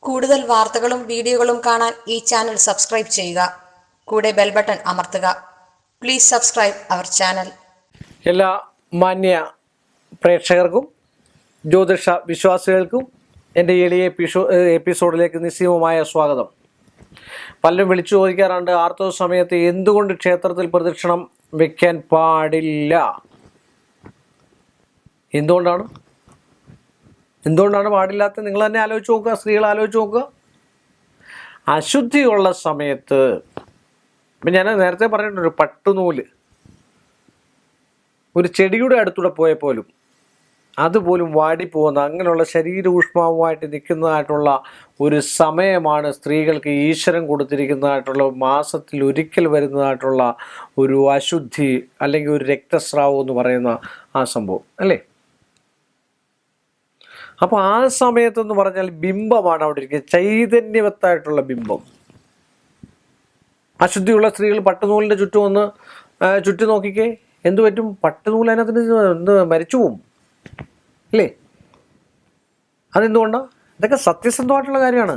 കൂടുതൽ വാർത്തകളും വീഡിയോകളും കാണാൻ ഈ ചാനൽ സബ്സ്ക്രൈബ് ചെയ്യുക. കൂടെ ബെൽ ബട്ടൺ അമർത്തുക. Please subscribe our channel. എല്ലാ മാന്യ പ്രേക്ഷകർക്കും ജ്യോതിഷ വിശ്വാസികൾക്കും എൻ്റെ എളിയ എപ്പിസോഡിലേക്ക് നിസ്സീമമായ സ്വാഗതം. പലരും വിളിച്ചു ചോദിക്കാറുണ്ട്, ആർത്തവ സമയത്ത് എന്തുകൊണ്ട് ക്ഷേത്രത്തിൽ പ്രദക്ഷിണം വയ്ക്കാൻ പാടില്ല? എന്തുകൊണ്ടാണ് പാടില്ലാത്തത്? നിങ്ങൾ തന്നെ ആലോചിച്ച് നോക്കുക, സ്ത്രീകൾ ആലോചിച്ച് നോക്കുക. അശുദ്ധിയുള്ള സമയത്ത്, ഇപ്പം ഞാൻ നേരത്തെ പറഞ്ഞിട്ടുണ്ട്, ഒരു പട്ടുനൂല് ഒരു ചെടിയുടെ അടുത്തൂടെ പോയപ്പോലും അതുപോലും വാടിപ്പോകുന്ന, അങ്ങനെയുള്ള ശരീര ഊഷ്മാവുമായിട്ട് നിൽക്കുന്നതായിട്ടുള്ള ഒരു സമയമാണ് സ്ത്രീകൾക്ക് ഈശ്വരൻ കൊടുത്തിരിക്കുന്നതായിട്ടുള്ള മാസത്തിൽ ഒരിക്കൽ വരുന്നതായിട്ടുള്ള ഒരു അശുദ്ധി അല്ലെങ്കിൽ ഒരു രക്തസ്രാവം എന്ന് പറയുന്ന ആ സംഭവം അല്ലേ. അപ്പോൾ ആ സമയത്തെന്ന് പറഞ്ഞാൽ ബിംബമാണ് അവിടെ ഇരിക്കുന്നത്, ചൈതന്യവത്തായിട്ടുള്ള ബിംബം. അശുദ്ധിയുള്ള സ്ത്രീകൾ പട്ടുനൂലിൻ്റെ ചുറ്റും ഒന്ന് ചുറ്റി നോക്കിക്കേ, എന്തു പറ്റും? പട്ടുനൂൽ അതിനകത്ത് മരിച്ചു പോവും അല്ലേ. അതെന്തുകൊണ്ടാണ്? ഇതൊക്കെ സത്യസന്ധമായിട്ടുള്ള കാര്യമാണ്.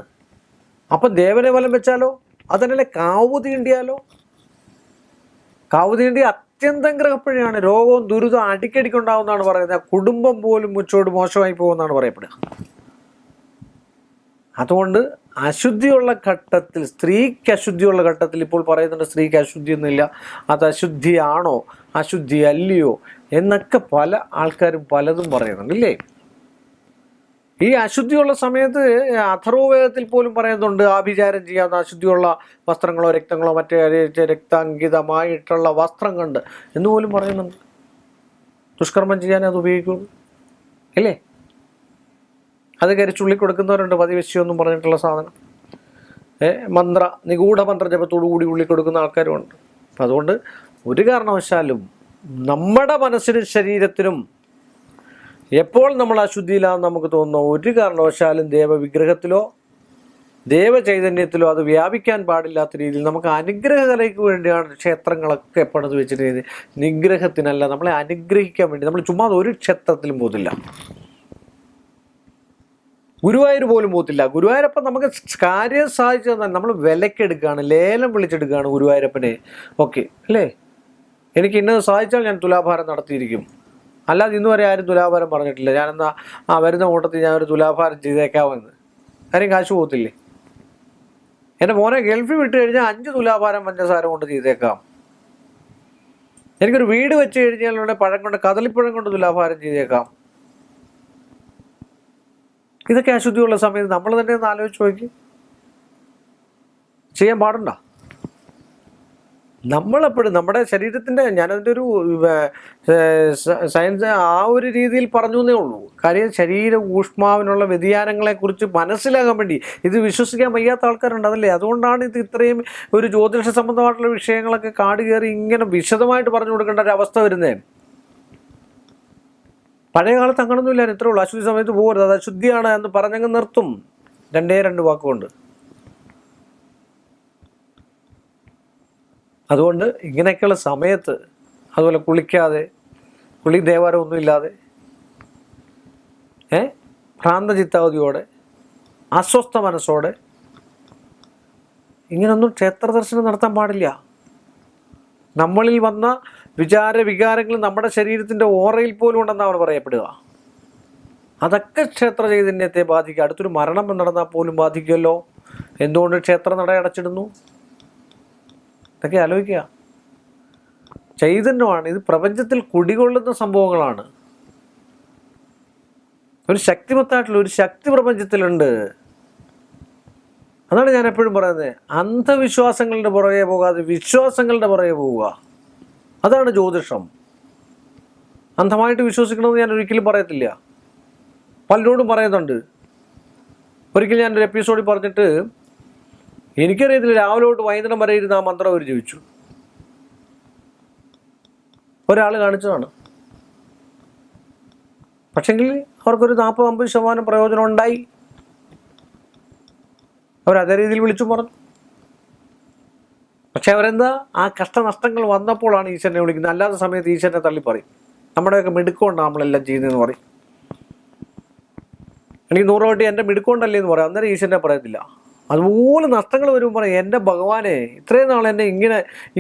അപ്പം ദേവനെ വലം വെച്ചാലോ, അതല്ലേ കാവ് തീണ്ടിയാലോ? കാവ് തീണ്ടി അത്യന്തം ഗ്രഹപ്പഴയാണ്. രോഗവും ദുരിതവും അടിക്കടിക്കുണ്ടാവുന്നതാണ് പറയുന്നത്. കുടുംബം പോലും മുച്ചോട് മോശമായി പോകുമെന്നാണ് പറയപ്പെടുക. അതുകൊണ്ട് അശുദ്ധിയുള്ള ഘട്ടത്തിൽ, സ്ത്രീക്ക് അശുദ്ധിയുള്ള ഘട്ടത്തിൽ, ഇപ്പോൾ പറയുന്നുണ്ട് സ്ത്രീക്ക് അശുദ്ധി ഒന്നുമില്ല, അത് അശുദ്ധിയാണോ അശുദ്ധി അല്ലയോ എന്നൊക്കെ പല ആൾക്കാരും പലതും പറയുന്നുണ്ട് ഇല്ലേ. ഈ അശുദ്ധിയുള്ള സമയത്ത് അഥർവവേദത്തിൽ പോലും പറയുന്നുണ്ട്, ആഭിചാരം ചെയ്യാവുന്ന അശുദ്ധിയുള്ള വസ്ത്രങ്ങളോ രക്തങ്ങളോ മറ്റേ രക്താങ്കിതമായിട്ടുള്ള വസ്ത്രം കണ്ട് എന്ന് പോലും പറയുന്നുണ്ട്. ദുഷ്കർമ്മം ചെയ്യാൻ അത് ഉപയോഗിക്കുള്ളൂ അല്ലേ. അത് കരിച്ചുള്ളി കൊടുക്കുന്നവരുണ്ട്, പതിവശ്യൊന്നും പറഞ്ഞിട്ടുള്ള സാധനം. നിഗൂഢ മന്ത്ര ജപത്തോടു കൂടി ഉള്ളി കൊടുക്കുന്ന ആൾക്കാരുമുണ്ട്. അപ്പം അതുകൊണ്ട് ഒരു കാരണവശാലും നമ്മുടെ മനസ്സിനും ശരീരത്തിനും എപ്പോൾ നമ്മൾ അശുദ്ധിയിലാണെന്ന് നമുക്ക് തോന്നുന്നു, ഒരു കാരണവശാലും ദേവവിഗ്രഹത്തിലോ ദേവചൈതന്യത്തിലോ അത് വ്യാപിക്കാൻ പാടില്ലാത്ത രീതിയിൽ നമുക്ക് അനുഗ്രഹകലയ്ക്ക് വേണ്ടിയാണ് ക്ഷേത്രങ്ങളൊക്കെ പണിത് വെച്ചിട്ട്, നിഗ്രഹത്തിനല്ല, നമ്മളെ അനുഗ്രഹിക്കാൻ വേണ്ടി. നമ്മൾ ചുമ്മാ ഒരു ക്ഷേത്രത്തിലും പോകത്തില്ല, ഗുരുവായൂർ പോലും പോകത്തില്ല. ഗുരുവായൂരപ്പൻ നമുക്ക് കാര്യം സാധിച്ചു തന്നാൽ നമ്മൾ വിലക്കെടുക്കുകയാണ്, ലേലം വിളിച്ചെടുക്കുകയാണ് ഗുരുവായൂരപ്പനെ. ഓക്കെ അല്ലേ, എനിക്ക് ഇന്നത് സാധിച്ചാൽ ഞാൻ തുലാഭാരം നടത്തിയിരിക്കും. അല്ലാതെ ഇന്ന് വരെ ആരും തുലാഭാരം പറഞ്ഞിട്ടില്ല. ഞാനെന്നാ വരുന്ന കൂട്ടത്തിൽ ഞാൻ ഒരു തുലാഭാരം ചെയ്തേക്കാമെന്ന്. ആരും കാശ് പോകത്തില്ലേ? എൻ്റെ മോനെ ഗൾഫിൽ വിട്ട് കഴിഞ്ഞാൽ 5 തുലാഭാരം പഞ്ചസാര കൊണ്ട് ചെയ്തേക്കാം. എനിക്കൊരു വീട് വെച്ച് കഴിഞ്ഞാൽ ഇവിടെ പഴം കൊണ്ട്, കദളിപ്പഴം കൊണ്ട് തുലാഭാരം ചെയ്തേക്കാം. ഇതൊക്കെ അശുദ്ധിയുള്ള സമയത്ത് നമ്മൾ തന്നെ ഒന്ന് ആലോചിച്ച് നോക്കി, ചെയ്യാൻ പാടുണ്ടോ? നമ്മളെപ്പോഴും നമ്മുടെ ശരീരത്തിൻ്റെ, ഞാനതിൻ്റെ ഒരു സയൻസ് ആ ഒരു രീതിയിൽ പറഞ്ഞു എന്നേ ഉള്ളൂ. കാര്യം ശരീര ഊഷ്മാവിനുള്ള വ്യതിയാനങ്ങളെക്കുറിച്ച് മനസ്സിലാകാൻ വേണ്ടി. ഇത് വിശ്വസിക്കാൻ വയ്യാത്ത ആൾക്കാരുണ്ട്, അതല്ലേ. അതുകൊണ്ടാണ് ഇത് ഇത്രയും ഒരു ജ്യോതിഷ സംബന്ധമായിട്ടുള്ള വിഷയങ്ങളൊക്കെ കാട് കയറി ഇങ്ങനെ വിശദമായിട്ട് പറഞ്ഞു കൊടുക്കേണ്ട ഒരു അവസ്ഥ വരുന്നേ. പഴയ കാലത്ത് അങ്ങനൊന്നുമില്ല, ഇത്രേ ഉള്ളൂ. അശുദ്ധി സമയത്ത് പോകരുത്, അത് അശുദ്ധിയാണ് എന്ന് പറഞ്ഞങ്ങ് നിർത്തും, 2 വാക്കുകൊണ്ട്. അതുകൊണ്ട് ഇങ്ങനെയൊക്കെയുള്ള സമയത്ത്, അതുപോലെ കുളിക്കാതെ, ദേവാരം ഒന്നുമില്ലാതെ, ഭ്രാന്തചിത്താവതിയോടെ, അസ്വസ്ഥ മനസ്സോടെ ഇങ്ങനൊന്നും ക്ഷേത്ര ദർശനം നടത്താൻ പാടില്ല. നമ്മളിൽ വന്ന വികാരങ്ങൾ നമ്മുടെ ശരീരത്തിൻ്റെ ഓറയിൽ പോലും ഉണ്ടെന്നാണ് പറയപ്പെടുക. അതൊക്കെ ക്ഷേത്ര ചൈതന്യത്തെ ബാധിക്കുക. അടുത്തൊരു മരണം നടന്നാൽ പോലും ബാധിക്കുമല്ലോ. എന്തുകൊണ്ട് ക്ഷേത്ര നട അടച്ചിടുന്നു? ഇതൊക്കെ ആലോചിക്കുക. ചൈതന്യമാണ് ഇത്, പ്രപഞ്ചത്തിൽ കുടികൊള്ളുന്ന സംഭവങ്ങളാണ്. ഒരു ശക്തിമത്തായിട്ടുള്ള ഒരു ശക്തി പ്രപഞ്ചത്തിലുണ്ട്. അതാണ് ഞാൻ എപ്പോഴും പറയുന്നത്, അന്ധവിശ്വാസങ്ങളുടെ പുറകെ പോകാതെ വിശ്വാസങ്ങളുടെ പുറകെ പോവുക. അതാണ് ജ്യോതിഷം. അന്ധമായിട്ട് വിശ്വസിക്കണമെന്ന് ഞാൻ ഒരിക്കലും പറയത്തില്ല, പലരോടും പറയുന്നുണ്ട്. ഒരിക്കലും ഞാനൊരു എപ്പിസോഡിൽ പറഞ്ഞിട്ട്, എനിക്കറിയത്തില്ല, രാവിലെ തൊട്ട് വൈകുന്നേരം വരെ ഇരുന്ന് ആ മന്ത്രം അവർ ജപിച്ചു. ഒരാൾ കാണിച്ചതാണ്. പക്ഷെങ്കിൽ അവർക്കൊരു 40-50% പ്രയോജനം ഉണ്ടായി. അവരതേ രീതിയിൽ വിളിച്ചു പറഞ്ഞു. പക്ഷെ അവരെന്താ, ആ കഷ്ടനഷ്ടങ്ങൾ വന്നപ്പോഴാണ് ഈശ്വരനെ വിളിക്കുന്നത്. അല്ലാത്ത സമയത്ത് ഈശ്വരനെ തള്ളി പറയും. നമ്മുടെയൊക്കെ മിടുക്കമുണ്ടാണ് നമ്മളെല്ലാം ചെയ്യുന്നതെന്ന് പറയും. എനിക്ക് 100 കോടി എൻ്റെ മിടുക്കൊണ്ടല്ലേ എന്ന് പറയാം, അന്നേരം ഈശ്വരനെ പറയത്തില്ല. അതുപോലെ നഷ്ടങ്ങൾ വരുമ്പോൾ പറയും, എൻ്റെ ഭഗവാനെ ഇത്രയും നാൾ എന്നെ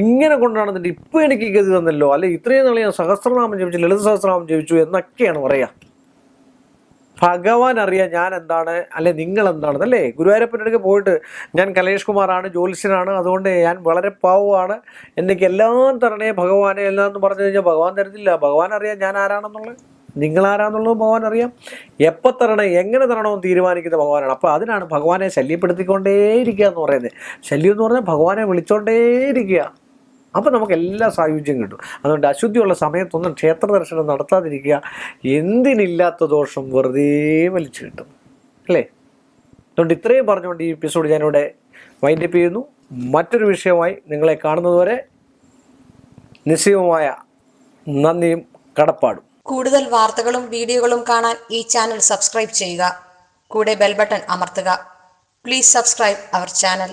ഇങ്ങനെ കൊണ്ടാണെന്നിട്ട് ഇപ്പോൾ എനിക്ക് ഗതി തന്നല്ലോ, അല്ലെ ഇത്രയും നാൾ ഞാൻ സഹസ്രനാമം ജപിച്ചു, ലളിത സഹസ്രനാമം ജപിച്ചു എന്നൊക്കെയാണ് പറയുക. ഭഗവാൻ അറിയാം ഞാൻ എന്താണ്, അല്ലെ നിങ്ങൾ എന്താണെന്നല്ലേ. ഗുരുവായൂരപ്പൻ്റെ അടുക്ക് പോയിട്ട് ഞാൻ കലേഷ് കുമാറാണ്, ജ്യോത്സ്യനാണ്, അതുകൊണ്ട് ഞാൻ വളരെ പാവമാണ്, എനിക്ക് എല്ലാം തരണേ ഭഗവാനെ എല്ലാം എന്ന് പറഞ്ഞു കഴിഞ്ഞാൽ ഭഗവാൻ തരത്തില്ല. ഭഗവാൻ അറിയാം ഞാൻ ആരാണെന്നുള്ളത്, നിങ്ങളാരാന്നുള്ളത് ഭഗവാൻ അറിയാം. എപ്പോൾ തരണം എങ്ങനെ തരണമെന്ന് തീരുമാനിക്കുന്ന ഭഗവാനാണ്. അപ്പോൾ അതിനാണ് ഭഗവാനെ ശല്യപ്പെടുത്തിക്കൊണ്ടേയിരിക്കുക എന്ന് പറയുന്നത്. ശല്യം എന്ന് പറഞ്ഞാൽ ഭഗവാനെ വിളിച്ചോണ്ടേയിരിക്കുക. അപ്പോൾ നമുക്ക് എല്ലാ സായുജ്യം കിട്ടും. അതുകൊണ്ട് അശുദ്ധിയുള്ള സമയത്തൊന്നും ക്ഷേത്ര ദർശനം നടത്താതിരിക്കുക. എന്തിനില്ലാത്ത ദോഷം വെറുതെ വലിച്ചു കിട്ടും അല്ലേ. അതുകൊണ്ട് ഇത്രയും പറഞ്ഞുകൊണ്ട് ഈ എപ്പിസോഡ് ഞാനിവിടെ വൈൻഡപ്പ് ചെയ്യുന്നു. മറ്റൊരു വിഷയമായി നിങ്ങളെ കാണുന്നതുവരെ നിശ്ചയമായ നന്ദിയും കടപ്പാടും. കൂടുതൽ വാർത്തകളും വീഡിയോകളും കാണാൻ ഈ ചാനൽ സബ്സ്ക്രൈബ് ചെയ്യുക. കൂടെ ബെൽ ബട്ടൺ അമർത്തുക. Please subscribe our channel.